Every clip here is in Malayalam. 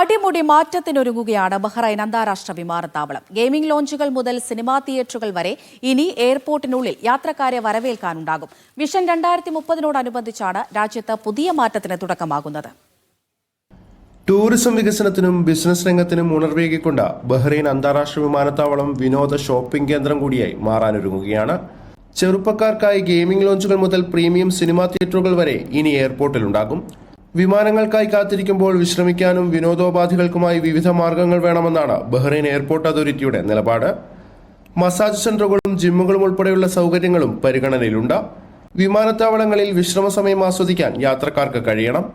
അടിമുടി മാറ്റത്തിനൊരുങ്ങുകയാണ് ബഹ്റൈൻ അന്താരാഷ്ട്ര വിമാനത്താവളം. ഗെയിമിംഗ് ലോഞ്ചുകൾ മുതൽ സിനിമാ തിയേറ്ററുകൾ വരെ ഇനി എയർപോർട്ടിനുള്ളിൽ യാത്രക്കാരെ വരവേൽക്കാനുണ്ടാകും. വിഷൻ 2030 രാജ്യത്ത് പുതിയ മാറ്റത്തിന് തുടക്കമാകുന്നത്. ടൂറിസം വികസനത്തിനും ബിസിനസ് രംഗത്തിനും ഉണർവേകിക്കൊണ്ട് ബഹ്റൈൻ അന്താരാഷ്ട്ര വിമാനത്താവളം വിനോദ ഷോപ്പിംഗ് കേന്ദ്രം കൂടിയായി മാറാനൊരുങ്ങുകയാണ്. ചെറുപ്പക്കാർക്കായി ഗെയിമിംഗ് ലോഞ്ചുകൾ മുതൽ പ്രീമിയം സിനിമാ തിയേറ്ററുകൾ വരെ ഇനി എയർപോർട്ടിലുണ്ടാകും. വിമാനങ്ങൾക്കായി കാത്തിരിക്കുമ്പോൾ വിശ്രമിക്കാനും വിനോദോപാധികൾക്കുമായി വിവിധ മാർഗങ്ങൾ വേണമെന്നാണ് ബഹ്റൈൻ എയർപോർട്ട് അതോറിറ്റിയുടെ നിലപാട്. മസാജ് സെന്ററുകളും ജിമ്മുകളും ഉൾപ്പെടെയുള്ള സൗകര്യങ്ങളും പരിഗണനയിലുണ്ട്. വിമാനത്താവളങ്ങളിൽ വിശ്രമ സമയം ആസ്വദിക്കാൻ യാത്രക്കാർക്ക് കഴിയണം.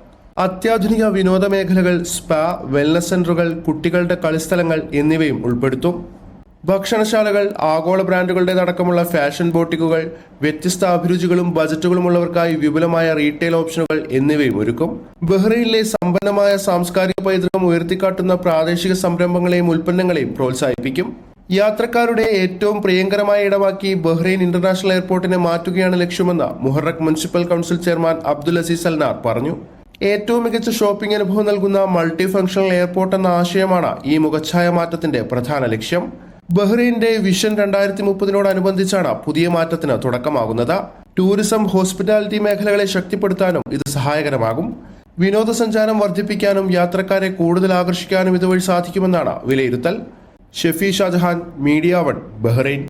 അത്യാധുനിക വിനോദ മേഖലകൾ, സ്പാ, വെൽനസ് സെന്ററുകൾ, കുട്ടികളുടെ കളിസ്ഥലങ്ങൾ എന്നിവയും ഉൾപ്പെടുത്തും. ഭക്ഷണശാലകൾ, ആഗോള ബ്രാൻഡുകളുടേതടക്കമുള്ള ഫാഷൻ ബോട്ടിക്കുകൾ, വ്യത്യസ്ത അഭിരുചികളും ബജറ്റുകളും ഉള്ളവർക്കായി വിപുലമായ റീറ്റെയിൽ ഓപ്ഷനുകൾ എന്നിവയും ഒരുക്കും. ബഹ്റൈനിലെ സമ്പന്നമായ സാംസ്കാരിക പൈതൃകം ഉയർത്തിക്കാട്ടുന്ന പ്രാദേശിക സംരംഭങ്ങളെയും ഉൽപ്പന്നങ്ങളെയും പ്രോത്സാഹിപ്പിക്കും. യാത്രക്കാരുടെ ഏറ്റവും പ്രിയങ്കരമായ ഇടമാക്കി ബഹ്റൈൻ ഇന്റർനാഷണൽ എയർപോർട്ടിനെ മാറ്റുകയാണ് ലക്ഷ്യമെന്ന് Muharraq municipal council chairman Abdul Aziz Alnar പറഞ്ഞു. ഏറ്റവും മികച്ച ഷോപ്പിംഗ് അനുഭവം നൽകുന്ന മൾട്ടി ഫംഗ്ഷണൽ എയർപോർട്ട് എന്ന ആശയമാണ് ഈ മുഖച്ഛായ മാറ്റത്തിന്റെ പ്രധാന ലക്ഷ്യം. ബഹ്റൈന്റെ വിഷൻ 2030 പുതിയ മാറ്റത്തിന് തുടക്കമാകുന്നത്. ടൂറിസം, ഹോസ്പിറ്റാലിറ്റി മേഖലകളെ ശക്തിപ്പെടുത്താനും ഇത് സഹായകരമാകും. വിനോദസഞ്ചാരം വർദ്ധിപ്പിക്കാനും യാത്രക്കാരെ കൂടുതൽ ആകർഷിക്കാനും ഇതുവഴി സാധിക്കുമെന്നാണ് വിലയിരുത്തൽ. Shefi Shajahan, media 1, Bahrain.